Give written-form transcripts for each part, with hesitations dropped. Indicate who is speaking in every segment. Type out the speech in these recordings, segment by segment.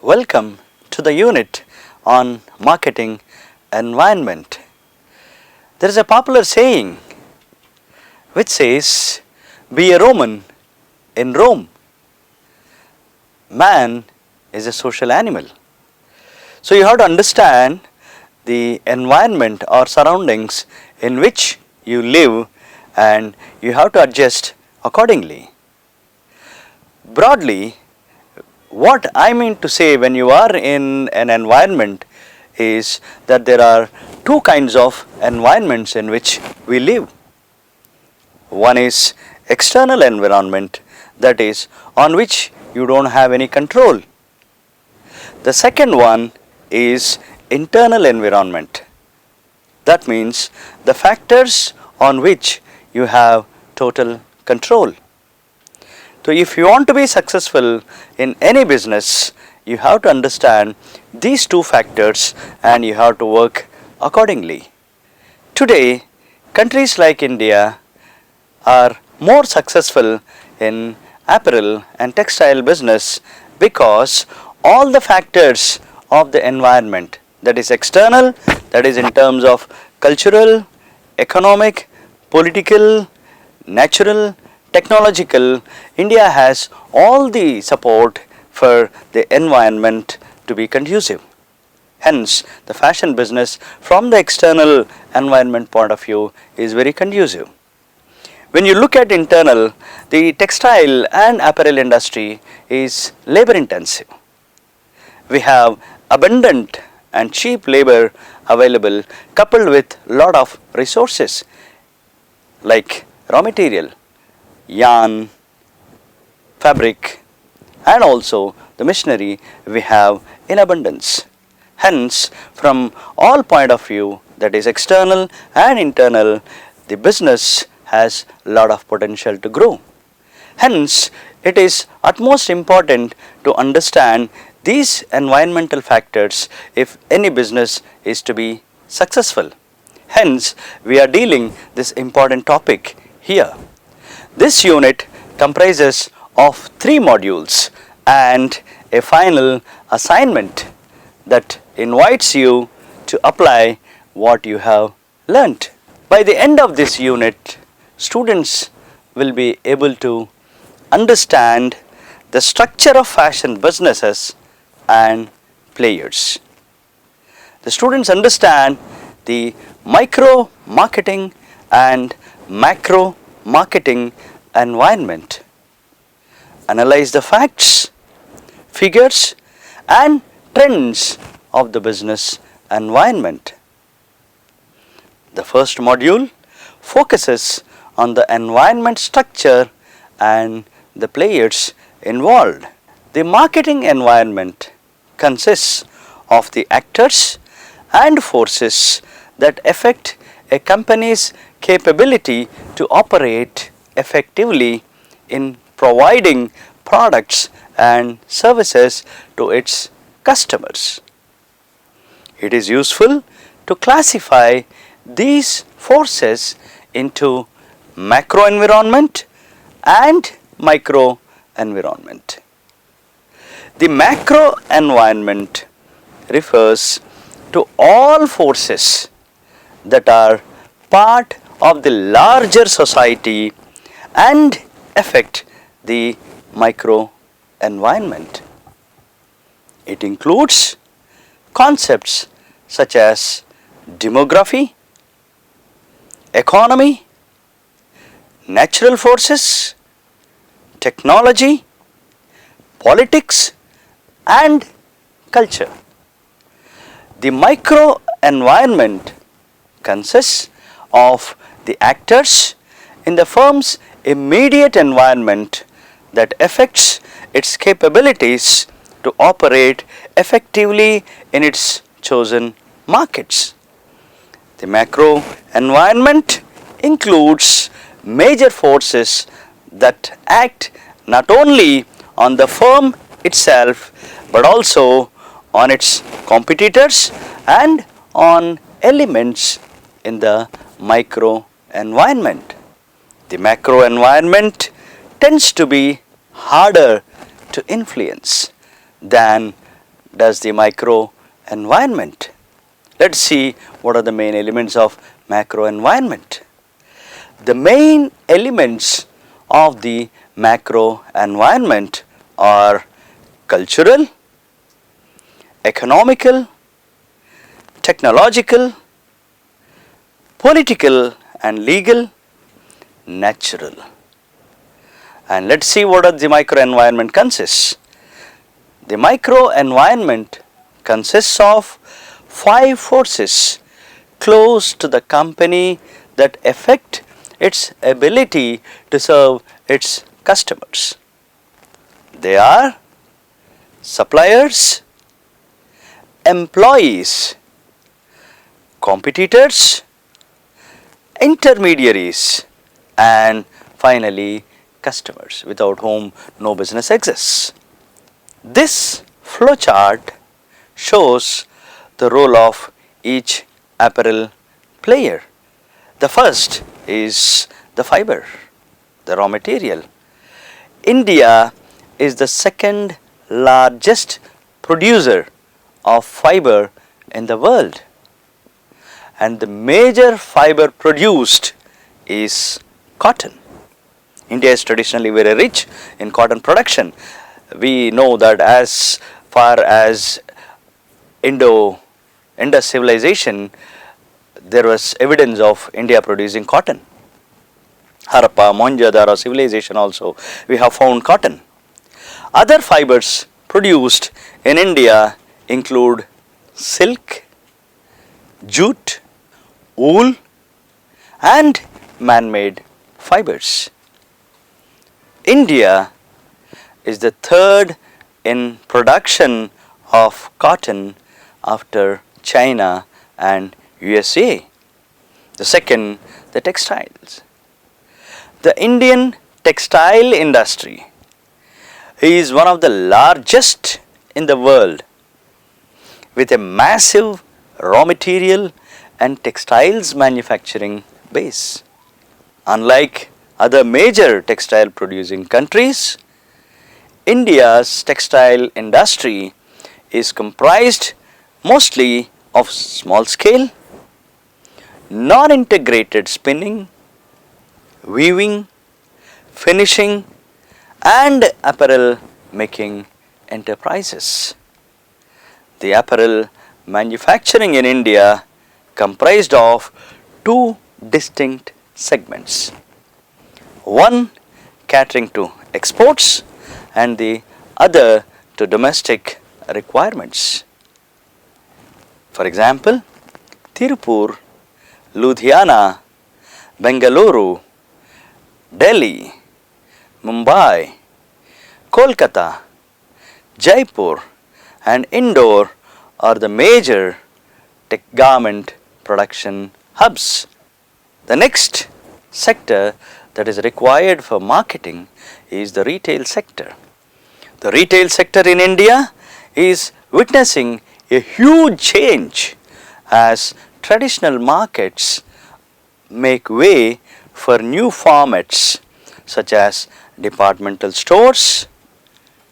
Speaker 1: Welcome to the unit on marketing environment. There is a popular saying which says, "Be a Roman in Rome." Man is a social animal. So you have to understand the environment or surroundings in which you live, and you have to adjust accordingly. Broadly, what I mean to say when you are in an environment is that there are two kinds of environments in which we live. One is external environment, that is on which you don't have any control. The second one is internal environment. That means the factors on which you have total control. So if you want to be successful in any business, you have to understand these two factors and you have to work accordingly. Today, countries like India are more successful in apparel and textile business because all the factors of the environment, that is external, that is in terms of cultural, economic, political, natural, technological, India has all the support for the environment to be conducive. Hence, the fashion business from the external environment point of view is very conducive. When you look at internal, the textile and apparel industry is labor intensive. We have abundant and cheap labor available coupled with lot of resources like raw material, yarn, fabric, and also the machinery we have in abundance. Hence, from all point of view, that is external and internal, the business has lot of potential to grow. Hence, it is utmost important to understand these environmental factors if any business is to be successful. Hence, we are dealing this important topic here. This unit comprises of 3 modules and a final assignment that invites you to apply what you have learnt. By the end of this unit, students will be able to understand the structure of fashion businesses and players. The students understand the micro marketing and macro marketing environment, analyze the facts, figures and trends of the business environment. The first module focuses on the environment structure and the players involved. The marketing environment consists of the actors and forces that affect a company's capability to operate effectively in providing products and services to its customers. It is useful to classify these forces into macro environment and micro environment. The macro environment refers to all forces that are part of the larger society and affect the micro environment. It includes concepts such as demography, economy, natural forces, technology, politics and culture. The micro environment consists of the actors in the firm's immediate environment that affects its capabilities to operate effectively in its chosen markets. The macro environment includes major forces that act not only on the firm itself but also on its competitors and on elements in the micro environment. The macro environment tends to be harder to influence than does the micro environment? Let's see what are the main elements of macro environment. The main elements of the macro environment are cultural, economical, technological, political and legal, natural. And let's see what are the micro environment consists. The micro environment consists of 5 forces close to the company that affect its ability to serve its customers. They are suppliers, employees, competitors, intermediaries, and finally customers, without whom no business exists. This flowchart shows the role of each apparel player. The first is the fiber, the raw material. India is the second largest producer of fiber in the world, and the major fiber produced is cotton. India is traditionally very rich in cotton production. We know that as far as Indus civilization, there was evidence of India producing cotton. Harappa, Mohenjo-daro civilization also, we have found cotton. Other fibers produced in India include silk, jute, wool and man-made fibers. India is the third in production of cotton after China and USA. The second, the textiles. The Indian textile industry is one of the largest in the world, with a massive raw material and textiles manufacturing base. Unlike other major textile producing countries, India's textile industry is comprised mostly of small scale, non-integrated spinning, weaving, finishing and apparel making enterprises. The apparel manufacturing in India comprised of 2 distinct segments, one catering to exports and the other to domestic requirements. For example, Tirupur, Ludhiana, Bengaluru, Delhi, Mumbai, Kolkata, Jaipur and Indore are the major garment production hubs. The next sector that is required for marketing is the retail sector. The retail sector in India is witnessing a huge change as traditional markets make way for new formats such as departmental stores,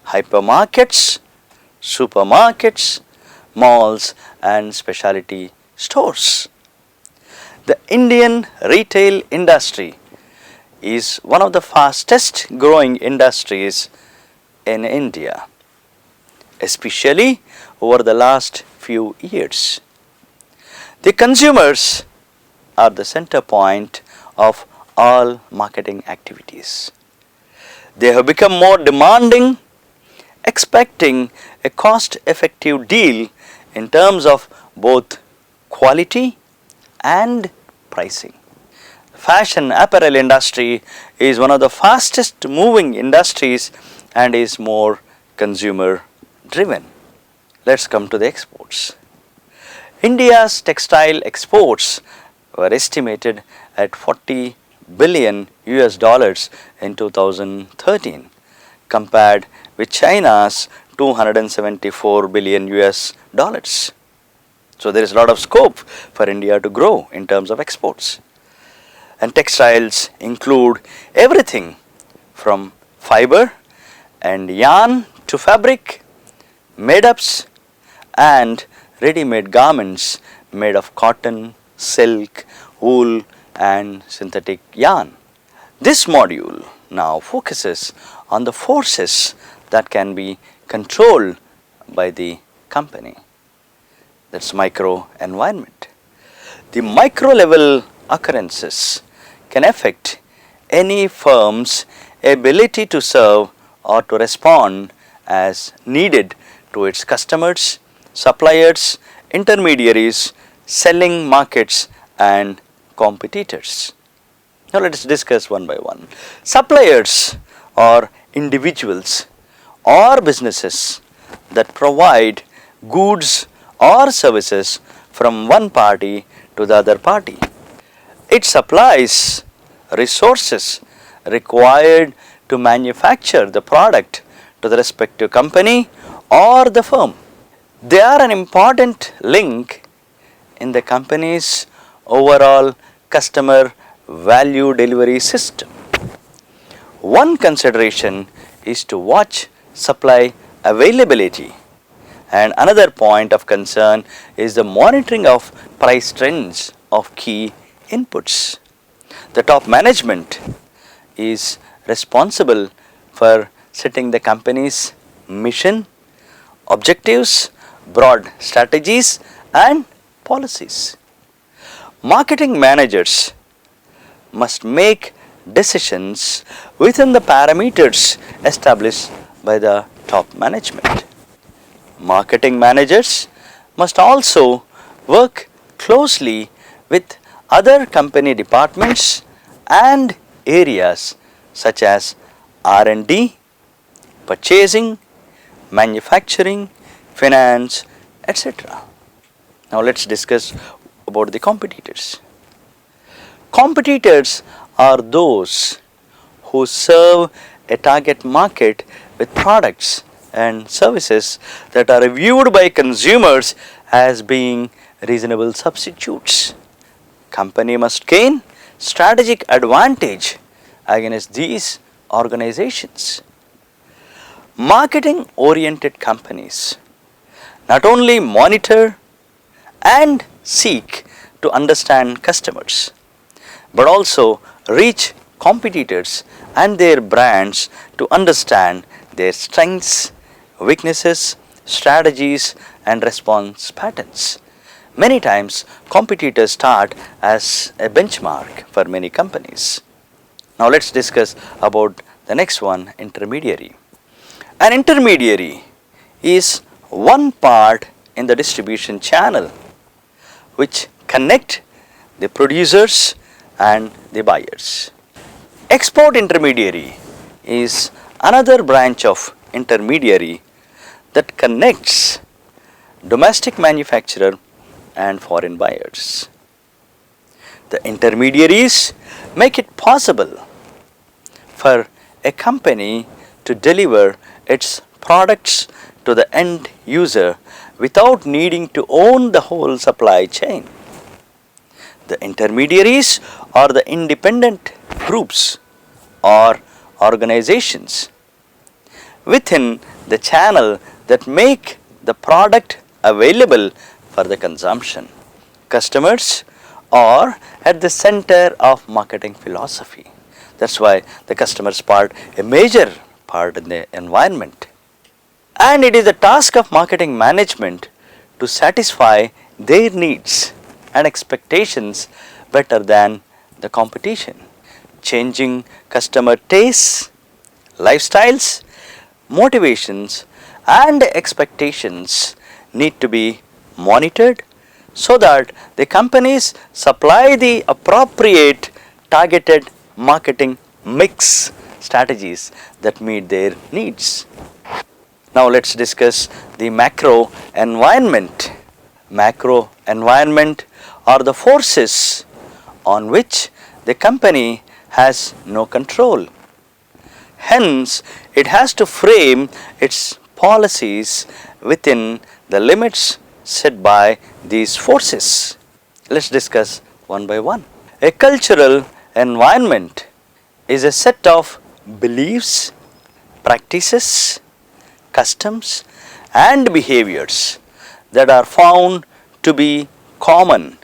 Speaker 1: hypermarkets, supermarkets, malls and specialty stores. The Indian retail industry is one of the fastest growing industries in India, especially over the last few years. The consumers are the center point of all marketing activities. They have become more demanding, expecting a cost-effective deal in terms of both quality and pricing. Fashion apparel industry is one of the fastest moving industries and is more consumer driven. Let's come to the exports. India's textile exports were estimated at 40 billion US dollars in 2013 compared with China's 274 billion US dollars. So there is a lot of scope for India to grow in terms of exports. And textiles include everything from fiber and yarn to fabric, made-ups, and ready-made garments made of cotton, silk, wool and synthetic yarn. This module now focuses on the forces that can be controlled by the company. That's micro environment. The micro level occurrences can affect any firm's ability to serve or to respond as needed to its customers, suppliers, intermediaries, selling markets and competitors. Now let us discuss one by one. Suppliers are individuals or businesses that provide goods or services from one party to the other party. It supplies resources required to manufacture the product to the respective company or the firm. They are an important link in the company's overall customer value delivery system. One consideration is to watch supply availability, and another point of concern is the monitoring of price trends of key inputs. The top management is responsible for setting the company's mission, objectives, broad strategies and policies. Marketing managers must make decisions within the parameters established by the top management. Marketing managers must also work closely with other company departments and areas such as R&D, purchasing, manufacturing, finance, etc. Now let's discuss about the competitors. Competitors are those who serve a target market with products and services that are viewed by consumers as being reasonable substitutes. Company must gain strategic advantage against these organizations. Marketing oriented companies not only monitor and seek to understand customers, but also reach competitors and their brands to understand their strengths, weaknesses, strategies and response patterns. Many times competitors start as a benchmark for many companies. Now let's discuss about the next one, intermediary. An intermediary is one part in the distribution channel which connect the producers and the buyers. Export intermediary is another branch of intermediary that connects domestic manufacturer and foreign buyers. The intermediaries make it possible for a company to deliver its products to the end user without needing to own the whole supply chain. The intermediaries are the independent groups or organizations within the channel that make the product available for the consumption. Customers are at the center of marketing philosophy. That's why the customers part a major part in the environment. And it is the task of marketing management to satisfy their needs and expectations better than the competition. Changing customer tastes, lifestyles, motivations and expectations need to be monitored so that the companies supply the appropriate targeted marketing mix strategies that meet their needs. Now let's discuss the macro environment. Macro environment are the forces on which the company has no control. Hence, it has to frame its policies within the limits set by these forces. Let's discuss one by one. A cultural environment is a set of beliefs, practices, customs and behaviors that are found to be common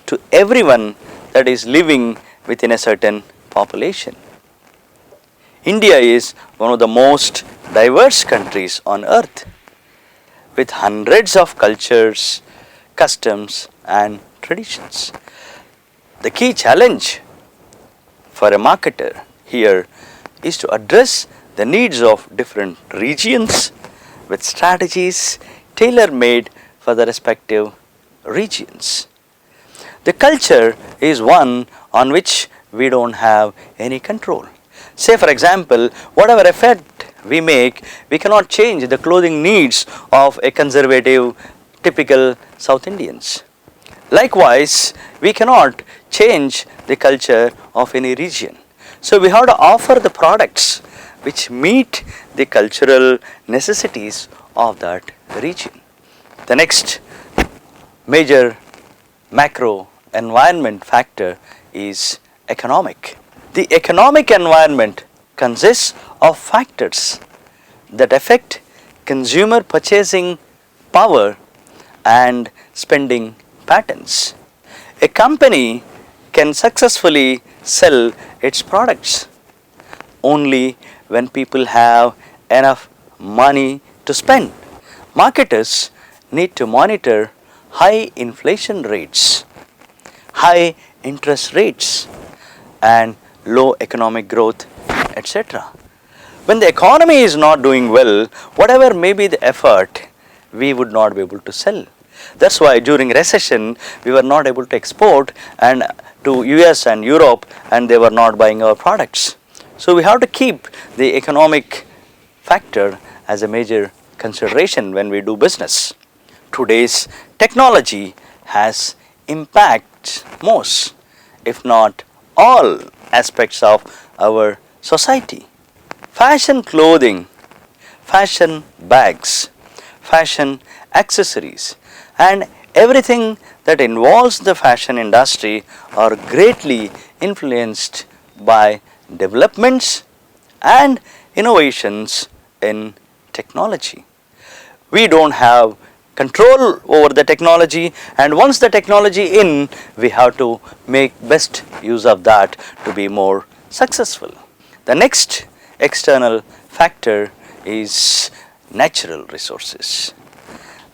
Speaker 1: to everyone that is living within a certain population. India is one of the most diverse countries on earth with hundreds of cultures, customs and traditions. The key challenge for a marketer here is to address the needs of different regions with strategies tailor-made for the respective regions. The culture is one on which we don't have any control. Say for example, whatever effort we make, we cannot change the clothing needs of a conservative, typical South Indians. Likewise, we cannot change the culture of any region. So we have to offer the products which meet the cultural necessities of that region. The next major macro environment factor is economic. The economic environment consists of factors that affect consumer purchasing power and spending patterns. A company can successfully sell its products only when people have enough money to spend. Marketers need to monitor high inflation rates, high interest rates and low economic growth, etc. When the economy is not doing well, whatever may be the effort, we would not be able to sell. That's why during recession we were not able to export and to US and Europe, and they were not buying our products. So we have to keep the economic factor as a major consideration when we do business. Today's technology has impact most, if not all, aspects of our society. Fashion clothing, fashion bags, fashion accessories and everything that involves the fashion industry are greatly influenced by developments and innovations in technology. We don't have control over the technology, and once the technology in, we have to make best use of that to be more successful. The next external factor is natural resources.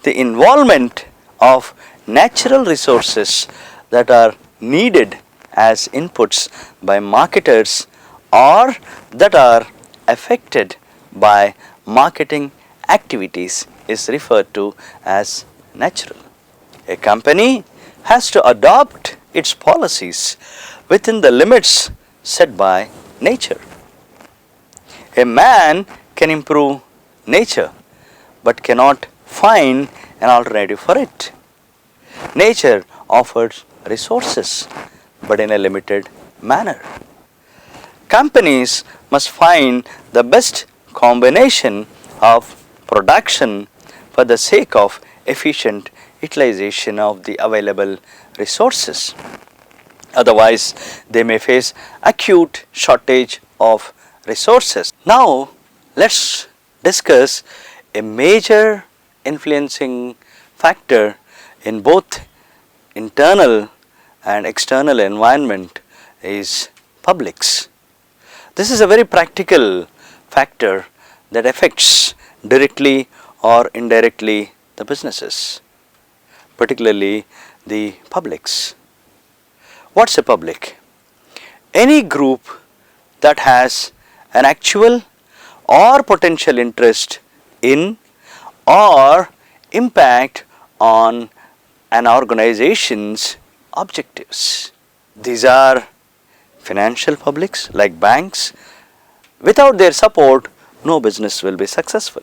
Speaker 1: The involvement of natural resources that are needed as inputs by marketers or that are affected by marketing activities is referred to as natural. A company has to adopt its policies within the limits set by nature. A man can improve nature but cannot find an alternative for it. Nature offers resources but in a limited manner. Companies must find the best combination of production for the sake of efficient utilization of the available resources. Otherwise, they may face acute shortage of resources. Now, let's discuss a major influencing factor in both internal and external environment is publics. This is a very practical factor that affects directly or indirectly the businesses, particularly the publics. What's a public? Any group that has an actual or potential interest in or impact on an organization's objectives. These are financial publics like banks. Without their support, no business will be successful.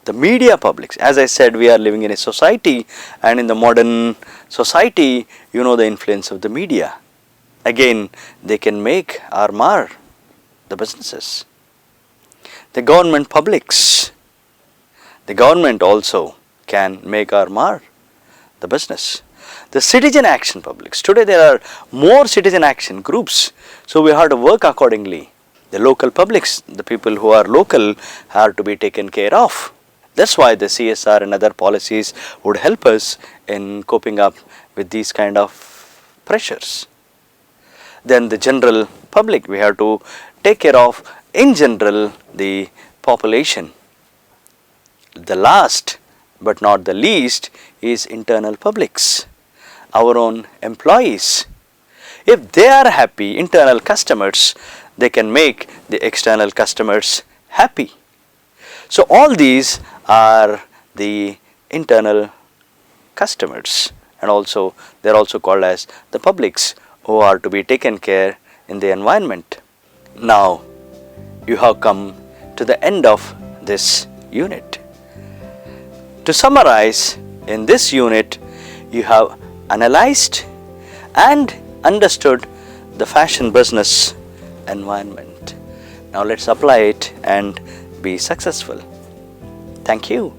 Speaker 1: The media publics, as I said, we are living in a society, and in the modern society, you know the influence of the media. Again, they can make or mar the businesses. The government publics, the government also can make or mar the business. The citizen action publics, today there are more citizen action groups, so we have to work accordingly. The local publics, the people who are local, have to be taken care of. That's why the CSR and other policies would help us in coping up with these kind of pressures. Then the general public, we have to take care of in general the population. The last but not the least is internal publics, our own employees. If they are happy, internal customers, they can make the external customers happy. So all these are the internal customers, and also they are also called as the publics who are to be taken care in the environment. Now you have come to the end of this unit. To summarize, in this unit you have analyzed and understood the fashion business environment. Now let's apply it and be successful. Thank you.